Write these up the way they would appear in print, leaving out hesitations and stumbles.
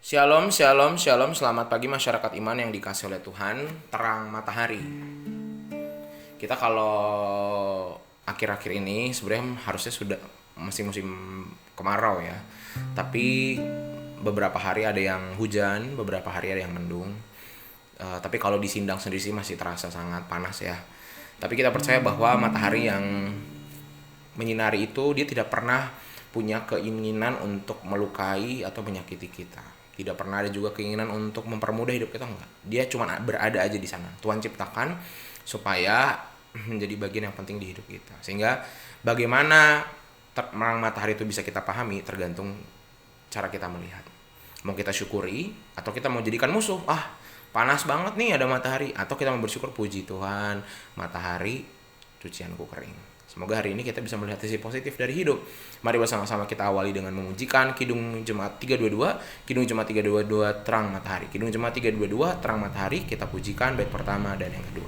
Shalom, shalom, shalom. Selamat pagi masyarakat iman yang dikasih oleh Tuhan. Terang matahari. Kita kalau akhir-akhir ini sebenarnya harusnya sudah masih musim kemarau ya. Tapi beberapa hari ada yang hujan, beberapa hari ada yang mendung. Tapi kalau di Sindang sendiri sih masih terasa sangat panas ya. Tapi kita percaya bahwa matahari yang menyinari itu dia tidak pernah punya keinginan untuk melukai atau menyakiti kita. Tidak pernah ada juga keinginan untuk mempermudah hidup kita, enggak. Dia cuma berada aja di sana. Tuhan ciptakan supaya menjadi bagian yang penting di hidup kita. Sehingga bagaimana terang matahari itu bisa kita pahami tergantung cara kita melihat. Mau kita syukuri atau kita mau jadikan musuh. Panas banget nih ada matahari, atau kita mau bersyukur, puji Tuhan, matahari cucianku kering. Semoga hari ini kita bisa melihat sisi positif dari hidup. Mari bersama-sama kita awali dengan memujikan Kidung Jemaat 322. Kidung Jemaat 322 Terang Matahari. Kidung Jemaat 322 Terang Matahari. Kita pujikan bait pertama dan yang kedua.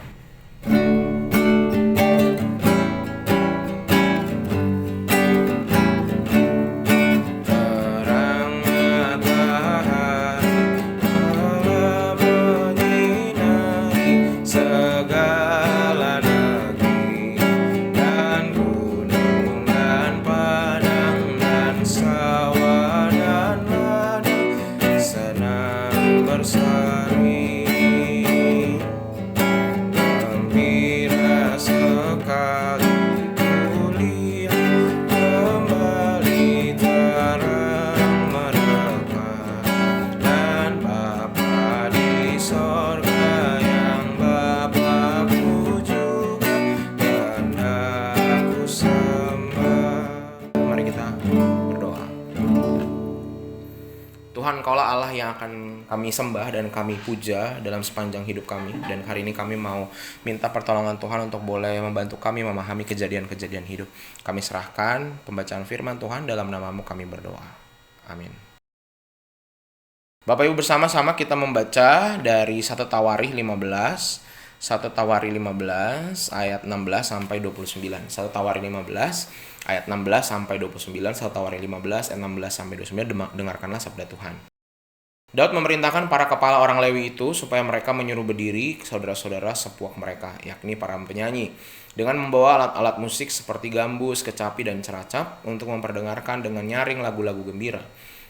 Tuhan, Kaulah Allah yang akan kami sembah dan kami puja dalam sepanjang hidup kami. Dan hari ini kami mau minta pertolongan Tuhan untuk boleh membantu kami memahami kejadian-kejadian hidup. Kami serahkan pembacaan firman Tuhan, dalam nama-Mu kami berdoa. Amin. Bapak Ibu, bersama-sama kita membaca dari 1 Tawarikh 15. 1 Tawarikh 15 ayat 16 sampai 29. 1 Tawarikh 15 ayat 16 sampai 29. 1 Tawarikh 15 ayat 16 sampai 29. Dengarkanlah sabda Tuhan. Daud memerintahkan para kepala orang Lewi itu supaya mereka menyuruh berdiri saudara-saudara sepuak mereka, yakni para penyanyi, dengan membawa alat-alat musik seperti gambus, kecapi, dan ceracap untuk memperdengarkan dengan nyaring lagu-lagu gembira.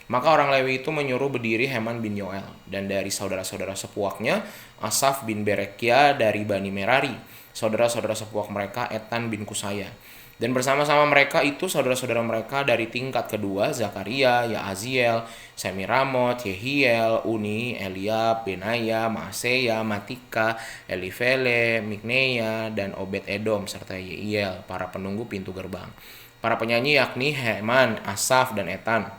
Maka orang Lewi itu menyuruh berdiri Heman bin Yoel, dan dari saudara-saudara sepuaknya Asaf bin Berekia dari Bani Merari, saudara-saudara sepuak mereka Etan bin Kusaya. Dan bersama-sama mereka itu saudara-saudara mereka dari tingkat kedua, Zakaria, Yaaziel, Semiramot, Yehiel, Uni, Eliab, Benaya, Maaseya, Matika, Elifele, Mikneya, dan Obed Edom serta Yeiel, para penunggu pintu gerbang. Para penyanyi yakni Heman, Asaf, dan Etan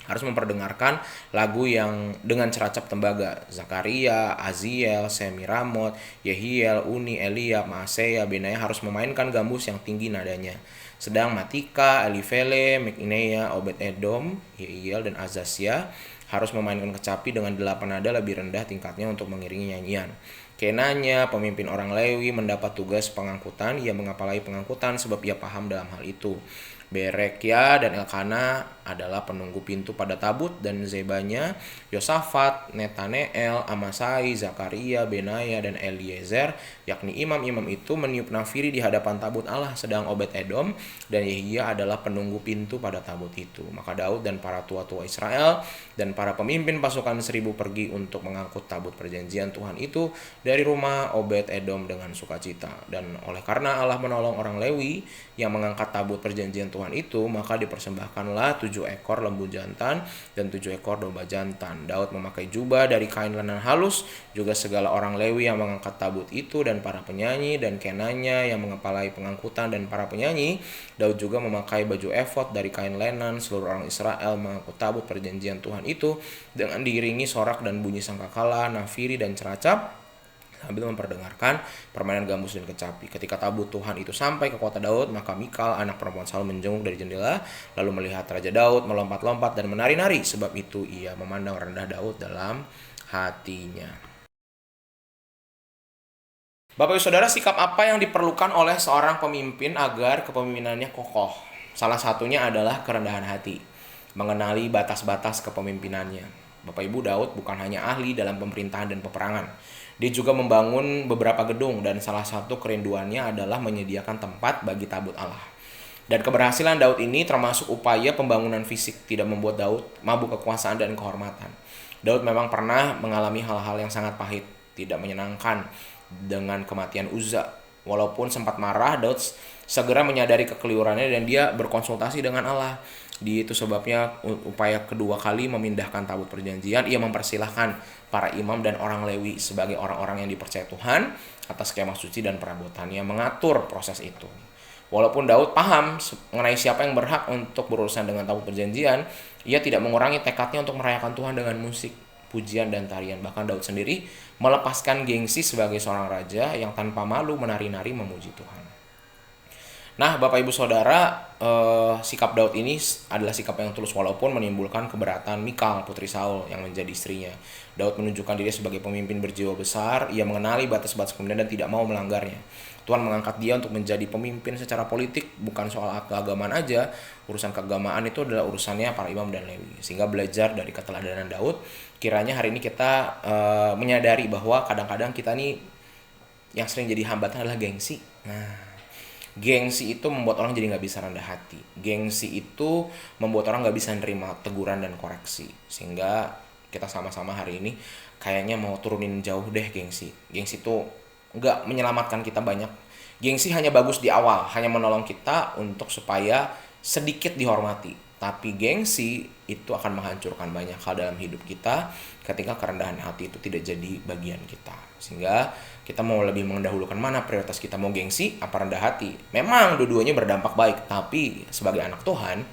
harus memperdengarkan lagu yang dengan ceracap tembaga. Zakaria, Aziel, Semiramot, Yehiel, Uni, Eliab, Maaseya, Benaya harus memainkan gambus yang tinggi nadanya. Sedang Matika, Elifele, Mikneya, Obed Edom, Yeiel, dan Azasya harus memainkan kecapi dengan 8 nada lebih rendah tingkatnya untuk mengiringi nyanyian. Kenanya, pemimpin orang Lewi, mendapat tugas pengangkutan. Ia mengepalai pengangkutan sebab ia paham dalam hal itu. Berekia dan Elkana adalah penunggu pintu pada tabut, dan Zebanya, Yosafat, Netaneel, Amasai, Zakaria, Benaya, dan Eliezer, yakni imam-imam itu meniup nafiri di hadapan tabut Allah. Sedang Obed Edom dan Yehia adalah penunggu pintu pada tabut itu. Maka Daud dan para tua-tua Israel dan para pemimpin pasukan 1000 pergi untuk mengangkut tabut perjanjian Tuhan itu dari rumah Obed Edom dengan sukacita. Dan oleh karena Allah menolong orang Lewi yang mengangkat tabut perjanjian Tuhan itu, maka dipersembahkanlah 7 ekor lembu jantan dan 7 ekor domba jantan. Daud memakai jubah dari kain lenan halus, juga segala orang Lewi yang mengangkat tabut itu, dan para penyanyi dan Kenanya yang mengepalai pengangkutan dan para penyanyi. Daud juga memakai baju efod dari kain lenan. Seluruh orang Israel mengangkut tabut perjanjian Tuhan itu dengan diiringi sorak dan bunyi sangkakala, nafiri, dan ceracap, sambil memperdengarkan permainan gambus dan kecapi. Ketika tabut Tuhan itu sampai ke kota Daud, maka Mikal anak perempuan Saul menjenguk dari jendela, lalu melihat Raja Daud melompat-lompat dan menari-nari. Sebab itu ia memandang rendah Daud dalam hatinya. Bapak Ibu Saudara, sikap apa yang diperlukan oleh seorang pemimpin agar kepemimpinannya kokoh? Salah satunya adalah kerendahan hati, mengenali batas-batas kepemimpinannya. Bapak Ibu, Daud bukan hanya ahli dalam pemerintahan dan peperangan. Dia juga membangun beberapa gedung dan salah satu kerinduannya adalah menyediakan tempat bagi tabut Allah. Dan keberhasilan Daud ini termasuk upaya pembangunan fisik, tidak membuat Daud mabuk kekuasaan dan kehormatan. Daud memang pernah mengalami hal-hal yang sangat pahit, tidak menyenangkan dengan kematian Uzza. Walaupun sempat marah, Daud segera menyadari kekeliruannya dan dia berkonsultasi dengan Allah. Itu sebabnya upaya kedua kali memindahkan tabut perjanjian, ia mempersilahkan para imam dan orang Lewi sebagai orang-orang yang dipercaya Tuhan atas kemah suci dan perabotannya mengatur proses itu. Walaupun Daud paham mengenai siapa yang berhak untuk berurusan dengan tabut perjanjian, ia tidak mengurangi tekadnya untuk merayakan Tuhan dengan musik, pujian, dan tarian. Bahkan Daud sendiri melepaskan gengsi sebagai seorang raja yang tanpa malu menari-nari memuji Tuhan. Nah, Bapak Ibu Saudara, sikap Daud ini adalah sikap yang tulus walaupun menimbulkan keberatan Mikal, putri Saul yang menjadi istrinya. Daud menunjukkan diri sebagai pemimpin berjiwa besar, ia mengenali batas-batas kemudian dan tidak mau melanggarnya. Tuhan mengangkat dia untuk menjadi pemimpin secara politik, bukan soal keagamaan aja. Urusan keagamaan itu adalah urusannya para imam dan Lewi. Sehingga belajar dari keteladanan Daud, kiranya hari ini kita menyadari bahwa kadang-kadang kita nih yang sering jadi hambatan adalah gengsi. Nah, gengsi itu membuat orang jadi nggak bisa rendah hati. Gengsi itu membuat orang nggak bisa nerima teguran dan koreksi. Sehingga kita sama-sama hari ini kayaknya mau turunin jauh deh gengsi. Gengsi itu nggak menyelamatkan kita banyak. Gengsi hanya bagus di awal, hanya menolong kita untuk supaya sedikit dihormati. Tapi gengsi itu akan menghancurkan banyak hal dalam hidup kita ketika kerendahan hati itu tidak jadi bagian kita. Sehingga kita mau lebih mendahulukan mana prioritas kita, mau gengsi apa rendah hati. Memang dua-duanya berdampak baik, tapi sebagai anak Tuhan,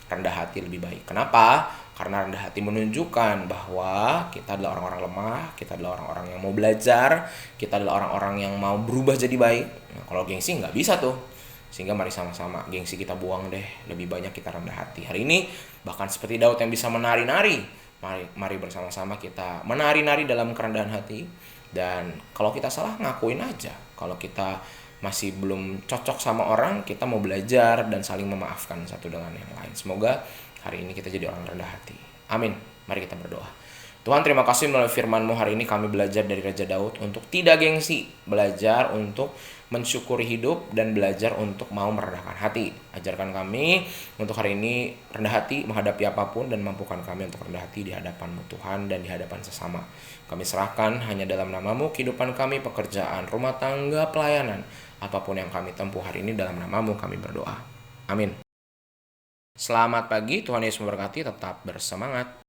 rendah hati lebih baik. Kenapa? Karena rendah hati menunjukkan bahwa kita adalah orang-orang lemah, kita adalah orang-orang yang mau belajar, kita adalah orang-orang yang mau berubah jadi baik. Nah, kalau gengsi nggak bisa tuh. Sehingga mari sama-sama gengsi kita buang deh, lebih banyak kita rendah hati. Hari ini bahkan seperti Daud yang bisa menari-nari, mari bersama-sama kita menari-nari dalam kerendahan hati. Dan kalau kita salah, ngakuin aja. Kalau kita masih belum cocok sama orang, kita mau belajar dan saling memaafkan satu dengan yang lain. Semoga hari ini kita jadi orang rendah hati. Amin. Mari kita berdoa. Tuhan, terima kasih melalui firman-Mu hari ini kami belajar dari Raja Daud untuk tidak gengsi, belajar untuk mensyukuri hidup dan belajar untuk mau merendahkan hati. Ajarkan kami untuk hari ini rendah hati menghadapi apapun dan mampukan kami untuk rendah hati di hadapan-Mu Tuhan dan di hadapan sesama. Kami serahkan hanya dalam nama-Mu kehidupan kami, pekerjaan, rumah tangga, pelayanan, apapun yang kami tempuh hari ini dalam nama-Mu kami berdoa. Amin. Selamat pagi, Tuhan Yesus memberkati, tetap bersemangat.